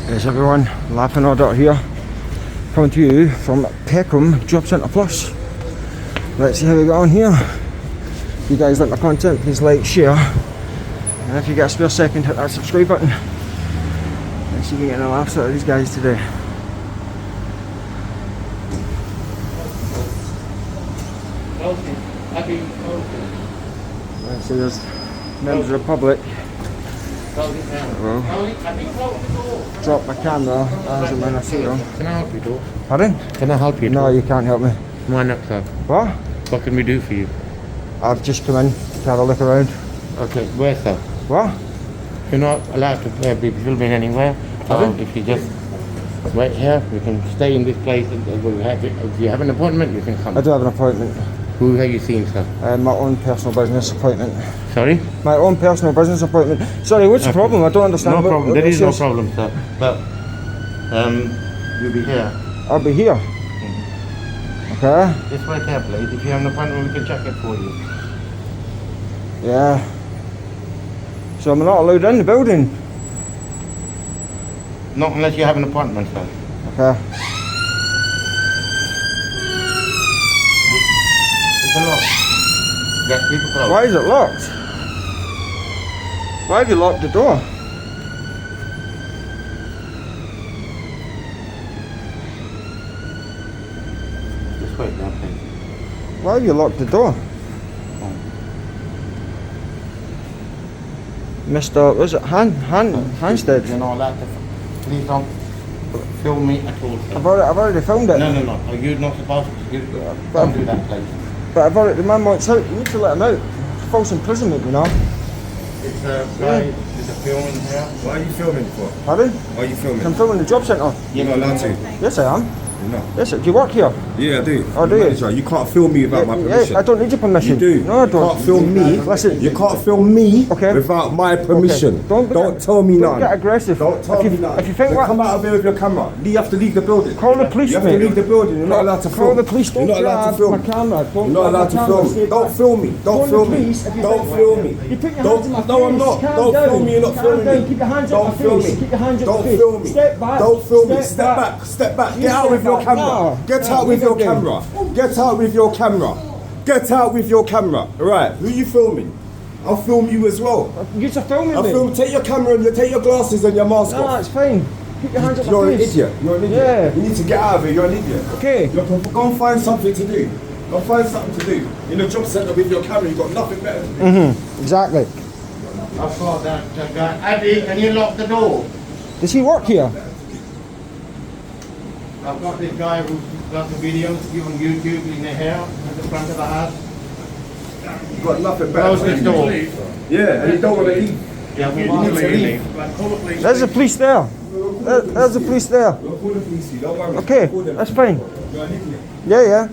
Yes everyone, Laughing Order here, coming to you from Peckham Job Centre Plus. Let's see how we get on here. If you guys like my content, please like, share, and if you get a spare second, hit that subscribe button. Let's see if we get any laughs out of these guys today. Right, so there's members of the public. Well, drop my camera as and when I see them. Can I help you, though? Pardon? Can I help you? No, you can't help me. Why not, sir? What? What can we do for you? I've just come in to have a look around. Okay, where, sir? What? You're not allowed to be filming anywhere. If you just wait here, you can stay in this place. We'll have it. If you have an appointment, you can come. I do have an appointment. Who have you seen, sir? My own personal business appointment. Sorry? My own personal business appointment. Sorry, what's the problem? I don't understand. No problem. There is no problem, sir. But you'll be here. I'll be here. Okay. Just wait here, please. If you have an appointment, we can check it for you. Yeah. So I'm not allowed in the building? Not unless you have an appointment, sir. Okay. It's locked. Get people close. Why is it locked? Why have you locked the door? Just wait now, please. Why have you locked the door? Mr. Was it Hanstead? You're not allowed to. Please don't film me at all, sir. I've already filmed it. No. Are you not supposed to? Don't do that, please. But I've already, the man wants out. You need to let him out. It's false imprisonment, you know. It's a guy. There's a filming here. What are you filming for? Pardon? Why are you filming? I'm filming the job centre. You're not allowed to. Yes, I am. You're not. Yes, do you work here? Yeah, I do. Oh, do you? Manager, you can't film me without my permission. Yeah, I don't need your permission. You do. No, I don't. You can't film me. Listen. You can't film me Okay. without my permission. Okay. Don't tell me Don't none. get aggressive. Don't tell me none. If you think Then what... come out of here with your camera. You have to leave the building. Call the police, You have mate. to leave the building. You're not allowed to film. Call the police. You're not allowed to film. My camera. You're not allowed to film. Don't film me. Don't film me. Don't film me. You put your hands on my face. No, I'm not. Calm Don't down. film me. You're not Calm filming down. me. Keep your hands on Don't my film face. me. Keep your hands on Don't my face. film me. Step back. Don't film me. Step Step back. Step back. You Get out step with your back. camera. No. Get No, out with leave your it there. camera. Get out with your camera. Get out with your camera. Right. Who are you filming? I'll film you as well. You're just filming I'll me. film. Take your camera and take your glasses and your mask No, off. it's fine. Keep your hands on You're my an face. idiot. You're an idiot. Yeah. You need to get out of here. You're an idiot. Okay. Go and find something to do. Go find something to do. In a job centre with your camera, you've got nothing better to do. Exactly. I've got that guy. Abby, can you lock the door? Does he work here? I've got this guy who's got the videos on YouTube in the hair at the front of the house. You've got nothing better Close to this do. door. Yeah, and you don't want to leave. Yeah, we You want need to to leave. leave. There's the police there. There's the police there. We'll call the police. Don't worry. Okay, Call them. that's fine. You're an idiot. Yeah.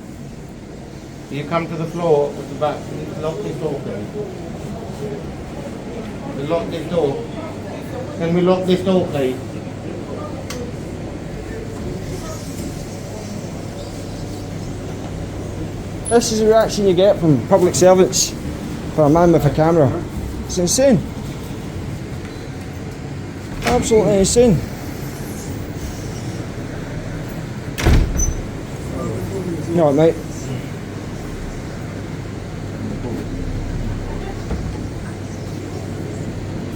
You come to the floor with the back. Lock this door, please. Lock this door. Can we lock this door, please? This is the reaction you get from public servants for a man with a camera. It's insane. Absolutely insane. No, mate.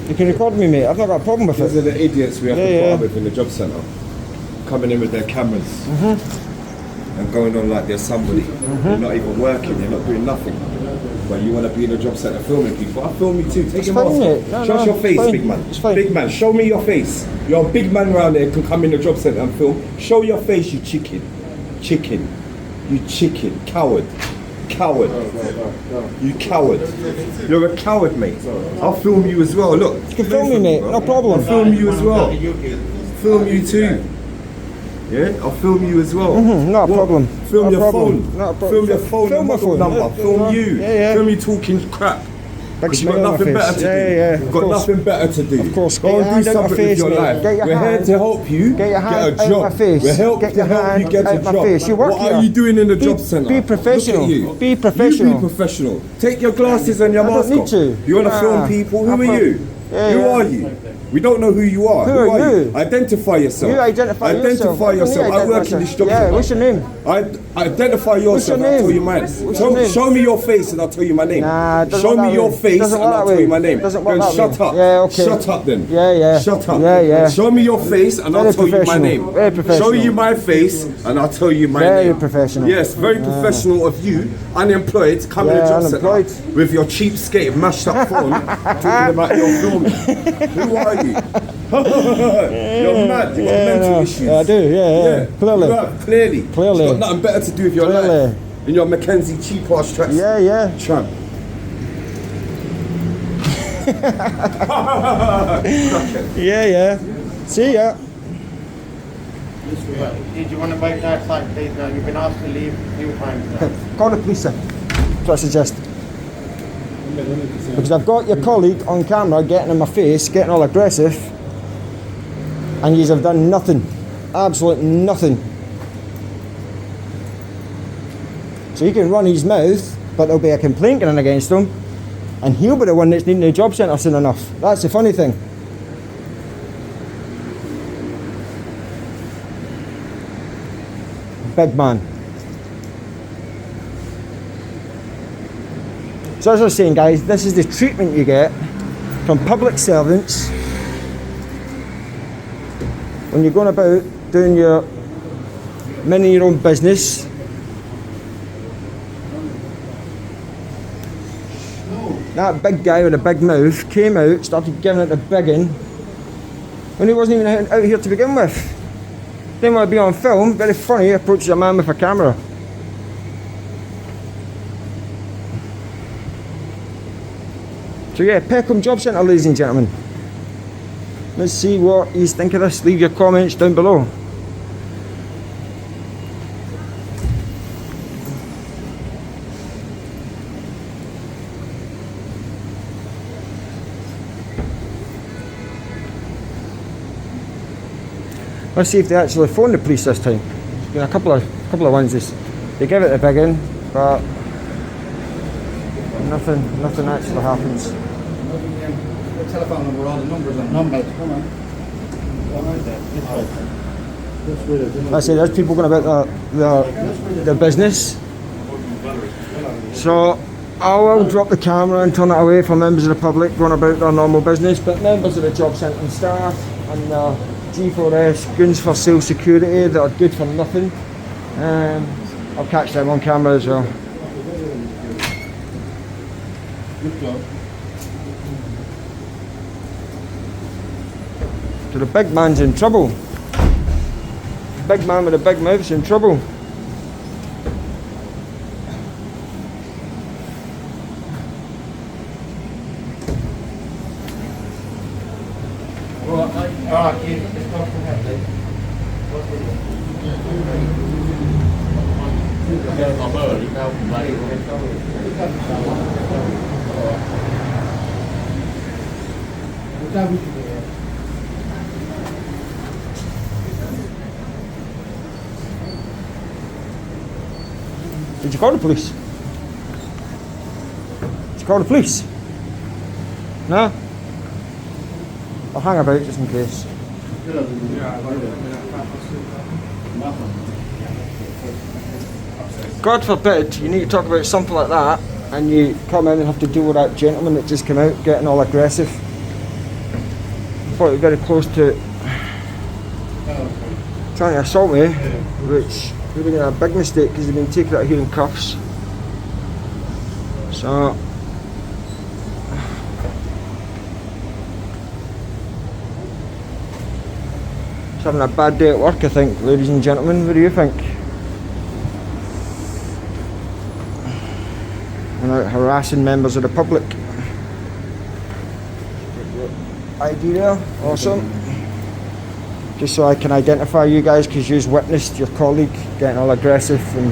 You can record me, mate. I've not got a problem with These it. are the idiots we have to Yeah, put yeah. up with in the job centre. Coming in with their cameras. And going on like they're somebody. You're not even working, you're not doing nothing. But you want to be in a job centre filming people. I'll film you too. Take It's your fine, mask mate. off. No, Show us your it's face, fine. big man. It's fine. Big man, show me your face. You're a big man around there, can come in the job centre and film. Show your face, you chicken. Chicken. You chicken. Coward. Coward. You coward. You're a coward, mate. I'll film you as well. Look. You can film me, mate. No problem. I'll film you as well. Film you too. Yeah, I'll film you as well. Not a problem. Film Not a your problem. phone. Not a problem. Film your phone. Film my model phone. number. Yeah, Film you. Yeah. Film you talking crap. Big Because you've smile got on my nothing face. better to do. Yeah. You've Of got course. nothing better to do. Of course. Go Get your and do hand out my something face, with your mate. life. Get your We're here hand- to help you Get your hand get a out job. my face. We're here Get to your help you hand get out a my job. face. You work What here. are you doing in the Be- job centre? be professional. Look at you. Be professional. You be professional. Take your glasses and your I don't mask need off. to. You want to Nah. film people? Who are you? Yeah, Who yeah. are you? We don't know who you are. Who are you? Identify yourself. You identify yourself. yourself. I work in this job. Yeah, what's your name? Identify yourself. your I'll tell name? you mine. What's your name? Show me your face and I'll tell you my name. Nah, it doesn't show work me that your way. face Doesn't and work I'll that tell you way. my name. Doesn't work Then that shut way. up. Yeah, okay. Shut up then. Yeah. Shut up. Yeah. Show me your face and I'll Very tell you my professional. name. Very professional. Show you my face and I'll tell you my Very name. professional. Yes, very professional of you, unemployed, coming to job unemployed. centre with your cheapskate mashed up phone, talking about your filming. Who are you? You're mad. You've got mental issues. Yeah, I do. Yeah. Clearly. You have, clearly. Clearly. You've got nothing better to do with your Clearly. life. In your Mackenzie cheap ass tracks. Yeah. Tramp. Yeah. See ya. Did you want to bike that side, please? Now you've been asked to leave a few times now. Call the police then. That's what I suggest. Because I've got your colleague on camera getting in my face, getting all aggressive, and yous have done nothing. Absolute nothing. So he can run his mouth, but there'll be a complaint going against him, and he'll be the one that's needing the job centre soon enough. That's the funny thing. Big man. So as I was saying, guys, this is the treatment you get from public servants when you're going about doing your minding your own business. That big guy with a big mouth came out, started giving it a biggin when he wasn't even out here to begin with. Didn't want to be on film, very funny, approaches a man with a camera. So yeah, Peckham Job Centre, ladies and gentlemen. Let's see what you think of this. Leave your comments down below. Let's see if they actually phone the police this time. There's been a couple of ones. They give it a big in, but nothing actually happens. The telephone number, all the numbers on. Numbers, come on. I say there's people going about their business. So I will drop the camera and turn it away from members of the public going about their normal business, but members of the job centre and staff and G4S goons for sale security that are good for nothing. I'll catch them on camera as well. Good job. So the big man's in trouble. Big man with a big mouth's in trouble. Did you call the police? Did you call the police? No? I'll hang about just in case. God forbid you need to talk about something like that and you come in and have to deal with that gentleman that just came out getting all aggressive. Thought you were very close to trying to assault me, which would have been a big mistake because they've been taken out here in cuffs. So it's having a bad day at work, I think, ladies and gentlemen. What do you think? And out harassing members of the public. ID there, awesome. Just so I can identify you guys, because you've witnessed your colleague getting all aggressive and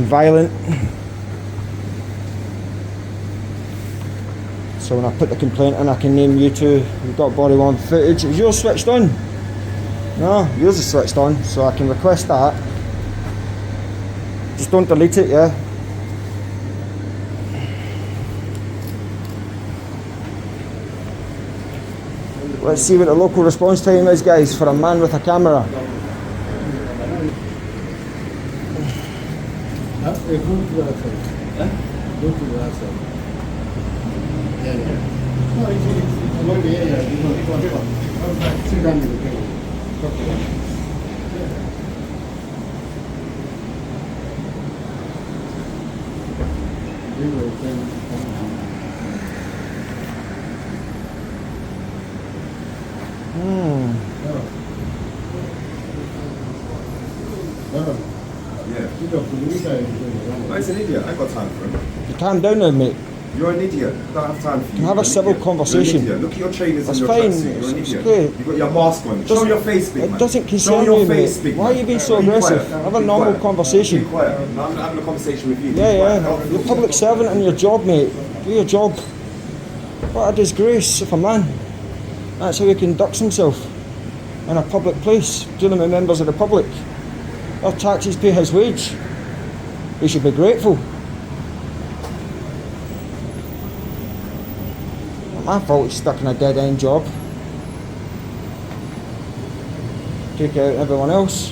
violent. So when I put the complaint in, I can name you two. You've got body worn footage. Is yours switched on? No, yours is switched on, so I can request that. Just don't delete it, yeah? Let's see what the local response time is, guys, for a man with a camera. No, he's an idiot. I ain't got time for him. You calm down now, mate. You're an idiot. I don't have time for you. Can have a civil conversation. You're an idiot. Look at your trainers That's and your fine. tracksuit. You're an It's idiot. okay. You've got your mask on. Show your face, big man. It doesn't Show concern your you, face, mate. big Why are man. you being so Be aggressive? quiet. Have a Be normal quiet. conversation. Be quiet. No, I'm not having a conversation with you. Be Yeah, quiet. yeah. You're a public servant in your job, mate. Do your job. What a disgrace of a man. That's how he conducts himself in a public place, dealing with members of the public. Our taxes pay his wage. He should be grateful. Not my fault he's stuck in a dead-end job. Take out everyone else.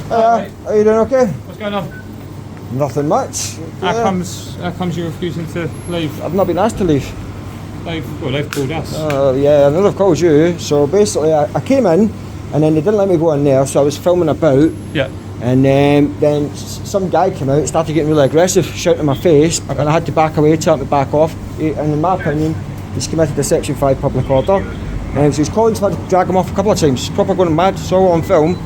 Hello. Are you doing okay? What's going on? Nothing much. How Yeah. comes you're refusing to leave? I've not been asked to leave. They've called us. Yeah, I know they've called you. So basically, I came in, and then they didn't let me go in there. So I was filming about, Yeah. and then some guy came out, started getting really aggressive, shouting in my face, and I had to back away, tell him to back off. And in my opinion, he's committed a Section 5 public order. So his colleagues had to drag him off a couple of times. Proper going mad. It's all on film.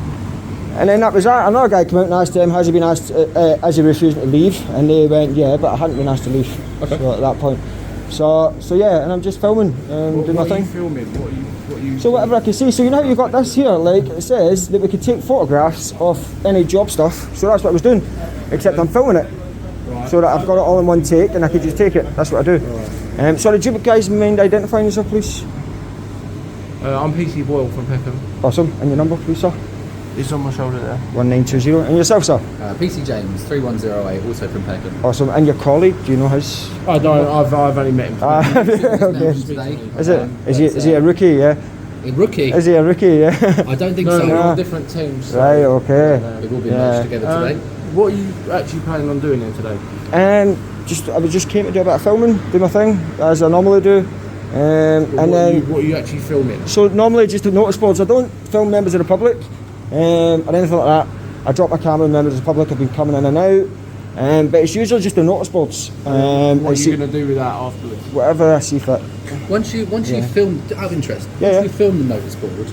And then that was that. Another guy came out and asked him, has he been asked, has he refused to leave? And they went, yeah, but I hadn't been asked to leave. Okay. So at that point. So yeah, and I'm just filming, doing my What are thing. you filming? What are you? So whatever I can see. So you know how you got this here? Like it says that we could take photographs of any job stuff. So that's what I was doing. Except I'm filming it. Right. So that I've got it all in one take and I could just take it. That's what I do. Sorry, do you guys mind identifying yourself, please? I'm PC Boyle from Peckham. Awesome. And your number, please, sir? It's on my shoulder there. 1920. And yourself, sir? PC James 3108, also from Peckham. Awesome. And your colleague, do you know his? I don't. I've only met him. Okay. Today. Is he a rookie? Yeah. A rookie? Is he a rookie? Yeah. I don't think No, so. we're no. all different teams. so- Right. Okay. We've all been Yeah. merged together today. What are you actually planning on doing here today? I just came to do a bit of filming, do my thing as I normally do. And then What are you actually filming? so normally just the notice boards. I don't film members of the public or anything like that. I drop my camera when members of the public have been coming in and out. But it's usually just the notice boards. What I are see- you going to do with that afterwards? whatever I see fit. Once you film, out of interest, Yeah, once yeah. you film the notice board,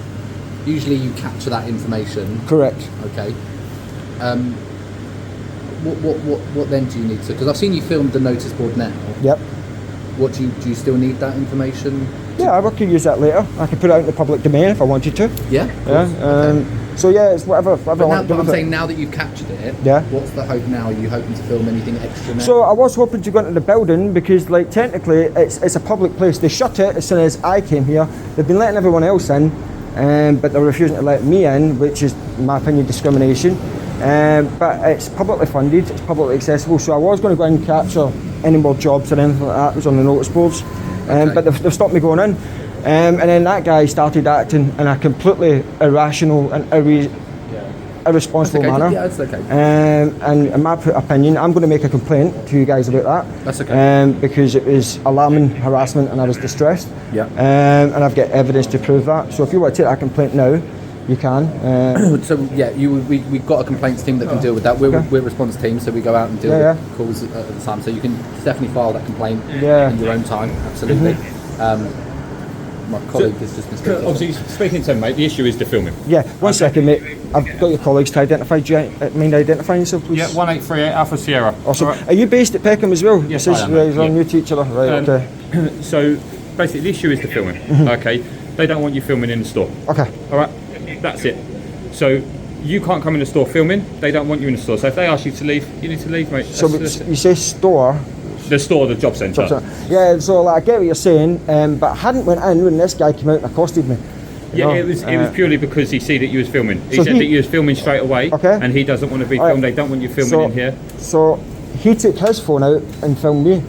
usually you capture that information. Correct. Okay. What then do you need to? Because I've seen you filmed the notice board now. Yep. What do you still need that information? Yeah, I could use that later. I could put it out in the public domain if I wanted to. Yeah. Yeah. So yeah, it's whatever I But, now, want to do but I'm with it. saying now that you've captured it, Yeah. what's the hope now? Are you hoping to film anything extra now? So I was hoping to go into the building because, like, technically it's a public place. They shut it as soon as I came here. They've been letting everyone else in, but they're refusing to let me in, which is, in my opinion, discrimination. But it's publicly funded, it's publicly accessible. So I was going to go and capture any more jobs or anything like that. It was on the notice boards, but they've stopped me going in. And then that guy started acting in a completely irrational and irresponsible That's okay. manner. Yeah, that's okay. And in my opinion, I'm going to make a complaint to you guys about that. That's okay. Because it was alarming harassment and I was distressed. Yeah. And I've got evidence to prove that. So if you want to take that complaint now, you can. So yeah, we've got a complaints team that can deal with that. We're a response team, so we go out and deal Yeah, with calls at the time. So you can definitely file that complaint Yeah. in your own time. Absolutely. My colleague has just been speaking. Obviously, speaking to him, mate, the issue is the filming. Yeah, one second, mate. I've got your colleagues to identify. Do you mind identifying yourself, please? Yeah, 1838 Alpha Sierra. Awesome. All right. are you based at Peckham as well? Yes, It says I am, we're yeah. new to each other. Right, okay. So basically, the issue is the filming. Okay, they don't want you filming in the store. Okay. All right, that's it. So you can't come in the store filming. They don't want you in the store. So if they ask you to leave, you need to leave, mate. So That's you say store. the store, the job centre. Yeah, so like, I get what you're saying, but I hadn't went in when this guy came out and accosted me. Yeah, know? it was purely because he see that you was filming. He So said that you was filming straight away, Okay. and he doesn't want to be All right. filmed. They don't want you filming So- in here. So he took his phone out and filmed me.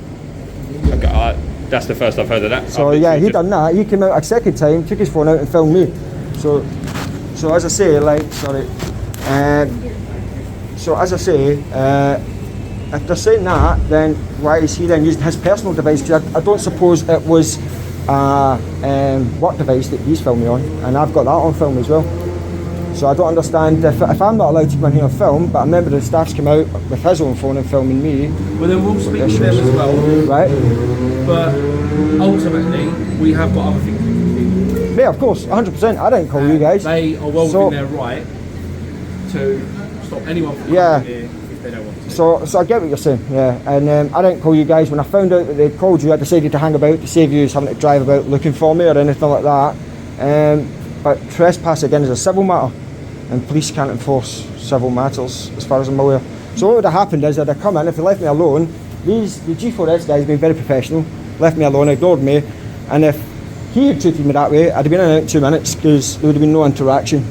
Okay, that's the first I've heard of that. So I've yeah, literally he just- done that. He came out a second time, took his phone out and filmed me. So as I say, like, sorry. So as I say, if they're saying that, then why is he then using his personal device? Because I don't suppose it was a work device that he's filming me on, and I've got that on film as well. So I don't understand if I'm not allowed to come in here and film, but a member of the staff's come out with his own phone and filming me. Well, then we'll speak to them as well. Right? But ultimately, we have got other things we can do. Yeah, of course, 100%. I didn't call you guys. They are well So- within their right to stop anyone from Yeah. coming here if they don't want to. So I get what you're saying, yeah. And I didn't call you guys. When I found out that they'd called you, I decided to hang about to save you having to drive about looking for me or anything like that. But trespass again is a civil matter, and police can't enforce civil matters as far as I'm aware. So what would have happened is I'd have come in, if they left me alone, the G4S guys have been very professional, left me alone, ignored me, and if he had treated me that way, I'd have been in and out in 2 minutes because there would have been no interaction.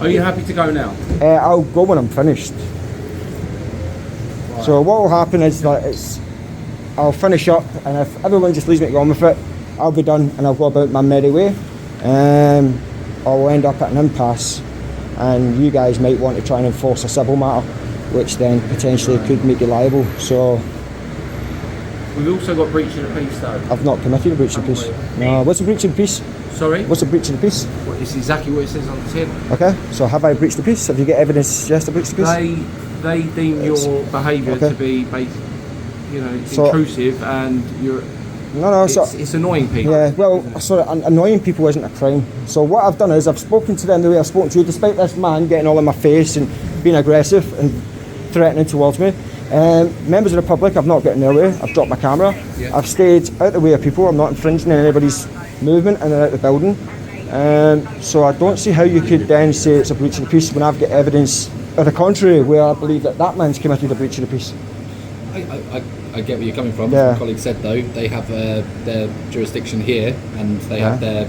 Are you happy to go now? I'll go when I'm finished. So what will happen is that I'll finish up, and if everyone just leaves me to go on with it, I'll be done and I'll go about my merry way. I'll end up at an impasse, and you guys might want to try and enforce a civil matter, which then potentially could make you liable. So We've also got breach of the peace though. I've not committed a breach of peace. No, what's a breach of peace? Sorry? What's a breach of the peace? It's exactly what it says on the tin. Okay, so have I breached the peace? Have you got evidence to suggest I breached the peace? They deem your behaviour okay. to be, So- intrusive, and you're. No, so It's annoying people. yeah, well, sorry, annoying people isn't a crime. So what I've done is I've spoken to them the way I've spoken to you, despite this man getting all in my face and being aggressive and threatening towards me. Members of the public, I've not got in their way. I've dropped my camera. Yeah. I've stayed out the way of people. I'm not infringing on anybody's movement in and out of the building. So I don't see how you could then say it's a breach of the peace when I've got evidence of the contrary, where I believe that man's committed a breach of the peace. I get where you're coming from. Yeah. My colleague said though they have their jurisdiction here, and they have their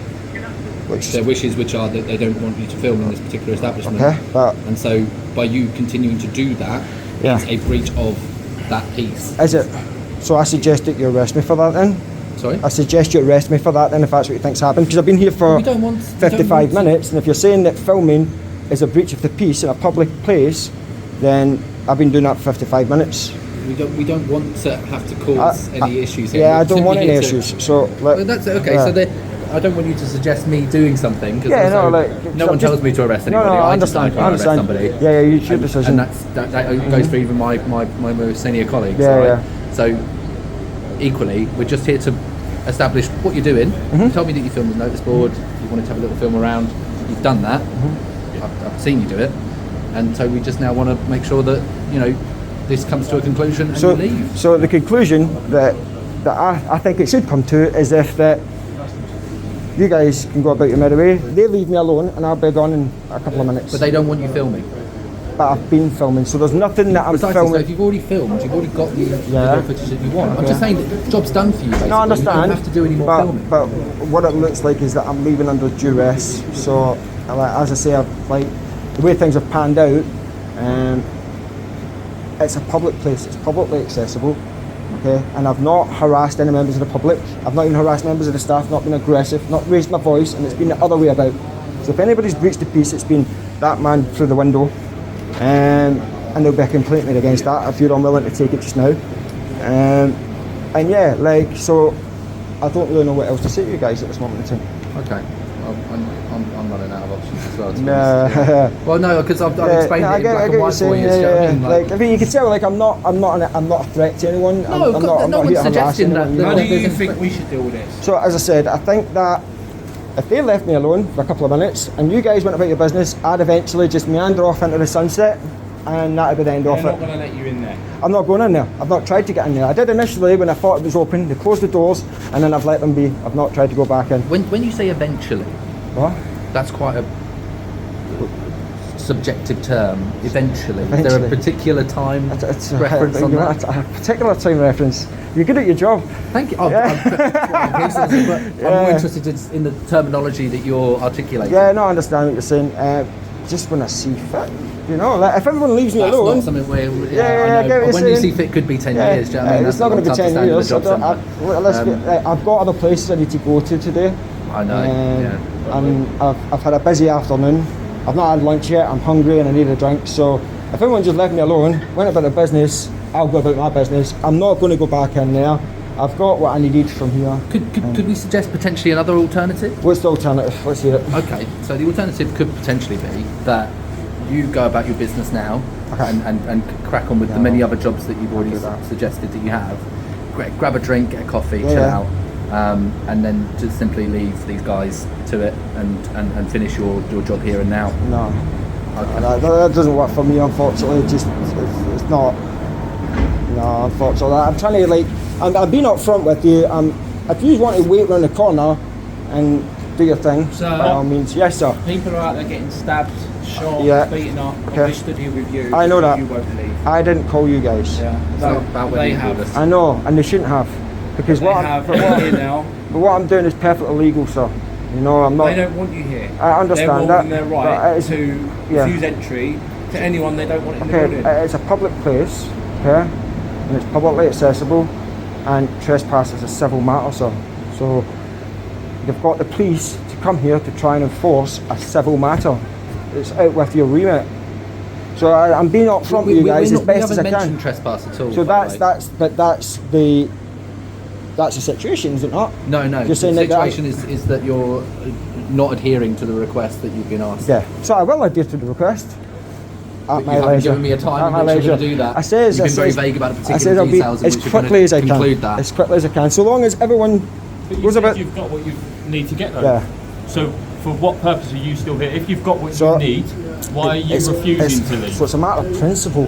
wishes, which are that they don't want you to film in this particular establishment. Okay, but and so by you continuing to do that, Yeah. it's a breach of that piece. is it? So I suggest that you arrest me for that then. Sorry. I suggest you arrest me for that then, if that's what you think's happened, because I've been here for We don't want- 55 minutes, and if you're saying that filming is a breach of the peace in a public place, then I've been doing that for 55 minutes. We don't want to have to cause any issues here. Yeah, We're I don't want simply any here to- issues. So Well, that's okay. yeah. So I don't want you to suggest me doing something. Because Yeah, no, also like, no so one just- tells me to arrest No, anybody. no, I I understand. just I know to arrest understand. somebody. Yeah, it's your decision. And that goes for even my most senior colleagues. Yeah, right? yeah. So equally, we're just here to establish what you're doing. Mm-hmm. You told me that you filmed the notice board. You wanted to have a little film around. You've done that. Mm-hmm. I've seen you do it, and so we just now want to make sure that this comes to a conclusion and So, you leave. so the conclusion that I think it should come to is if that you guys can go about your merry way. They leave me alone, and I'll be gone in a couple of minutes. But they don't want you filming. But I've been filming, so there's nothing that I'm Precisely. So filming. if you've already filmed, you've already got the Yeah. video footage that you want. I'm just saying that the job's done for you. Basically. No, I understand. You don't have to do any more but, filming. But what it looks like is that I'm leaving under duress. So, as I say, the way things have panned out, it's a public place. It's publicly accessible. Okay, and I've not harassed any members of the public. I've not even harassed members of the staff. Not been aggressive. Not raised my voice, and it's been the other way about. So if anybody's breached the peace, it's been that man through the window. And there'll be a complaint made against that if you're unwilling to take it just now. And yeah, so I don't really know what else to say to you guys at this moment in time. Okay. I'm running out of options as well. To be honest. Well, no, because I've explained it in black and white for you. Do you know what I mean? Like, I mean, you can tell, like, I'm not a threat to anyone. No, I'm not no here one's to harass suggesting that. anyone, you How know. do you think we should deal with this? So as I said, I think that if they left me alone for a couple of minutes and you guys went about your business, I'd eventually just meander off into the sunset, and that'd be the end They're of not it. going to let you in there. I'm not going in there. I've not tried to get in there. I did initially when I thought it was open. They closed the doors, and then I've let them be. I've not tried to go back in. When you say eventually, What? that's quite a subjective term. Eventually, is there a Eventually. particular time It's a reference on that? a particular time reference. You're good at your job. Thank you. I'm more interested in the terminology that you're articulating. Yeah, no, I understand what you're saying. Just when I see fit, you know, like if everyone leaves me That's alone. not something where, I I get know. what you're When you saying. see fit could be 10 years. Do you know what I mean? It's That's not going to be 10 years. I've got other places I need to go to today. I know. And I've had a busy afternoon. I've not had lunch yet. I'm hungry and I need a drink. So if everyone just left me alone, went about their business, I'll go about my business. I'm not going to go back in there. I've got what I needed from here. Could we suggest potentially another alternative? What's the alternative? Let's hear it. Okay, so the alternative could potentially be that you go about your business now and crack on with the many other jobs that you've already suggested that you have. Grab a drink, get a coffee, chill out, and then just simply leave these guys to it and finish your job here and now. No. Okay. That doesn't work for me, unfortunately. It's not. No, unfortunately. I'm trying to I'm being up front with you. If you want to wait around the corner and do your thing, So, by all means, yes, sir. People are out there getting stabbed, shot, beaten up. Okay. We stood here with you. I know that. You won't leave. I didn't call you guys. Yeah. It's not about whether They you have. call us. I know, and they shouldn't have, because They what have here now. but what I'm doing is perfectly legal, sir. You know, I'm not. They don't want you here. I understand They're that, holding their but right it's- to yeah. refuse entry to anyone they don't want in the Okay, building. it's a public place, okay, and it's publicly accessible, and trespass is a civil matter, sir. So you've got the police to come here to try and enforce a civil matter. It's out with your remit. So I'm being upfront with you guys as best as I We haven't mentioned can. trespass at all. So by the way. that's the situation, is it not? No. You're The saying that situation is that you're not adhering to the request that you've been asked. Yeah. So I will adhere to the request. But you haven't given me a time in which you're going to do that. I says, You've been very says- vague about the I says particular I'll be details in as which you're going quickly as I to can. conclude that. As quickly as I can. So long as everyone But you goes said about. you've got what you need to get though. Yeah. So for what purpose are you still here? If you've got what So, you need, why are you refusing to leave? So it's a matter of principle.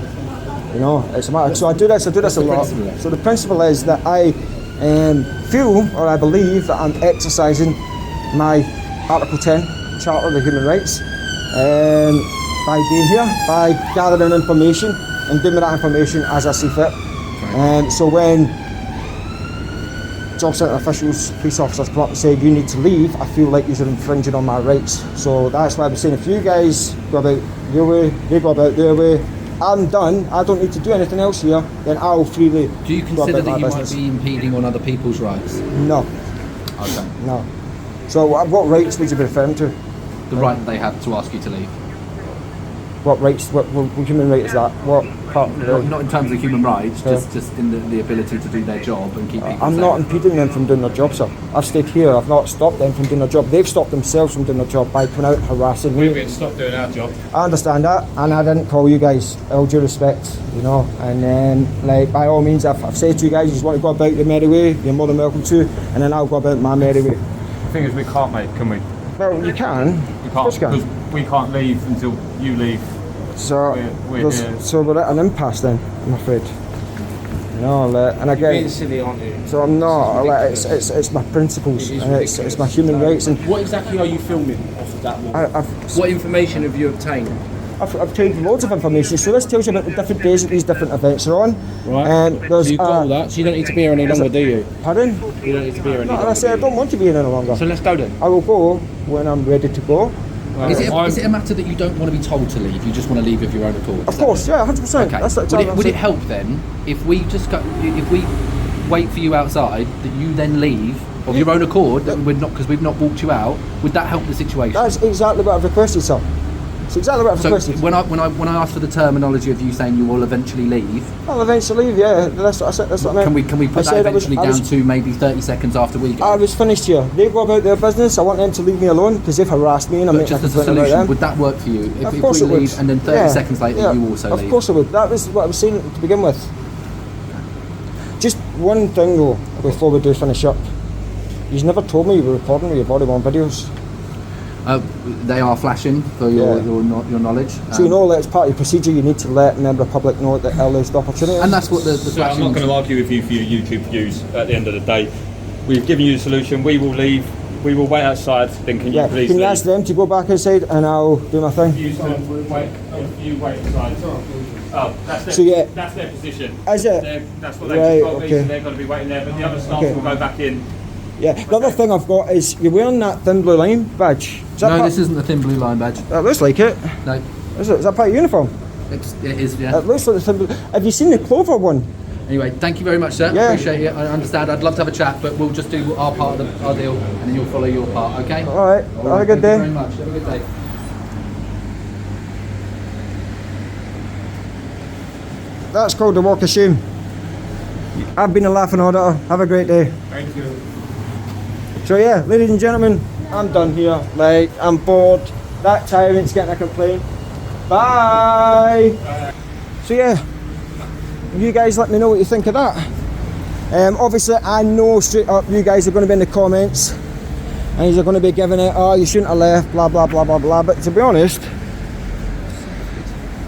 You know, it's a matter. So I do this a lot. So the principle is that I feel or I believe that I'm exercising my Article 10 Charter of the Human Rights by being here, by gathering information and giving me that information as I see fit. So when job centre officials, police officers come up and say you need to leave, I feel like you're infringing on my rights. So that's why I'm saying if you guys go about your way, they go about their way, I'm done, I don't need to do anything else here, then I'll freely Do you go consider about that my you business. might be impeding on other people's rights? No, Okay. no. So what rights would you be referring to? The right that they have to ask you to leave. What rights, what human right is that? What part of the Not in terms of human rights, Yeah. just in the ability to do their job and keep people I'm safe. not impeding them from doing their job, sir. I've stayed here, I've not stopped them from doing their job. They've stopped themselves from doing their job by coming out and harassing me. We're going to stop doing our job. I understand that, and I didn't call you guys, all due respect, you know, and then, like, by all means, I've said to you guys, you just want to go about your merry way, you're more than welcome to, and then I'll go about my merry way. The thing is, we can't, mate, can we? Well, you can. We Of course can't, you because we can't leave until you leave. So, We're here. so we're at an impasse then, I'm afraid. You know, like, and You're being again, silly, aren't you? so I'm not, like, it's my principles, It is and it's my human rights, and What exactly are you filming off of that wall? I've What information have you obtained? I've taken loads of information, so this tells you about the different days that these different events are on. Right. And there's, So you've got all that, so you don't need to be here any longer, do you? Pardon? You don't need to be here any No, longer. I said I don't want to be here any longer. So let's go then. I will go when I'm ready to go. Is it a matter that you don't want to be told to leave? You just want to leave of your own accord? Of course, yeah, 100%. Okay. That's Would it help then if we if we wait for you outside, that you then leave of your own accord, that we're not, because we've not walked you out? Would that help the situation? That's exactly what I've requested, sir. It's exactly what I've So requested. when I asked for the terminology of you saying you will eventually leave, I'll eventually leave, yeah. That's what I said. That's what I meant. can we I put that said I was- eventually I was- down to maybe 30 seconds after we go? I was finished here. They go about their business. I want them to leave me alone because they've harassed me and I'm But making a just as a complaint about solution, them. would that work for you? If Of we course it would. leave and then 30 Yeah, seconds later yeah, you also leave? Of course it would. That was what I was saying to begin with. Just one thing though, before we do finish up. You've never told me you were recording with your body worn videos. They are flashing for your knowledge. So you know that it's part of your procedure, you need to let the member of the public know that they're the opportunity. and that's what the So I'm flashing. not going to argue with you for your YouTube views at the end of the day. We've given you the solution. We will leave. We will wait outside. Then can you yeah, please can you leave? ask them to go back inside and I'll do my thing? You wait outside. Oh, that's their, So, yeah. that's their position. Is it? That's what they Right, just told me, okay. so they're going to be waiting there, but the other staff Okay. will go back in. Yeah. The other thing I've got is you're wearing that thin blue line badge. Is that No, part- this isn't the thin blue line badge. That looks like it. No, Is it? Is that part of your uniform? it is. Yeah. It looks like the thin blue. Have you seen the clover one? Anyway, thank you very much, sir. Yeah. Appreciate it. I understand. I'd love to have a chat, but we'll just do our part of our deal, and then you'll follow your part. Okay. All right. Have a good Thank day. you very much. Have a good day. That's called the walk of shame. I've been a laughing auditor. Have a great day. Thank you. So yeah, ladies and gentlemen, I'm done here. Like, I'm bored. That tyrant's getting a complaint. Bye. So yeah, you guys let me know what you think of that. Obviously, I know straight up you guys are going to be in the comments and you're going to be giving it, oh, you shouldn't have left, blah blah blah blah blah. But to be honest,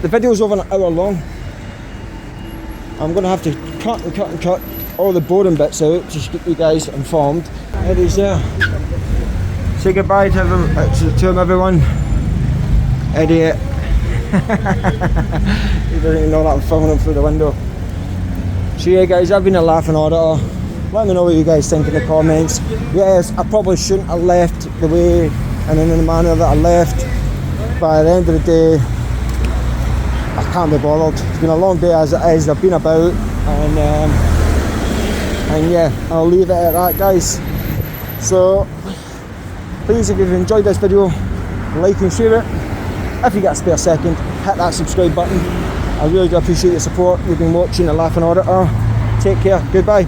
the video's over an hour long. I'm going to have to cut and cut and cut all the boring bits out just to keep you guys informed. Eddie's there. Say goodbye to him, everyone. Eddie. He doesn't even know that I'm filming him through the window. So yeah guys, I've been a laughing auditor. Let me know what you guys think in the comments. Yes, I probably shouldn't have left the way and in the manner that I left. But at the end of the day, I can't be bothered. It's been a long day as it is. I've been about and yeah, I'll leave it at that, guys. So please, if you've enjoyed this video, like and share it. If you get a spare second, hit that subscribe button. I really do appreciate your support. You've been watching The Laughing Auditor. Take care. Goodbye.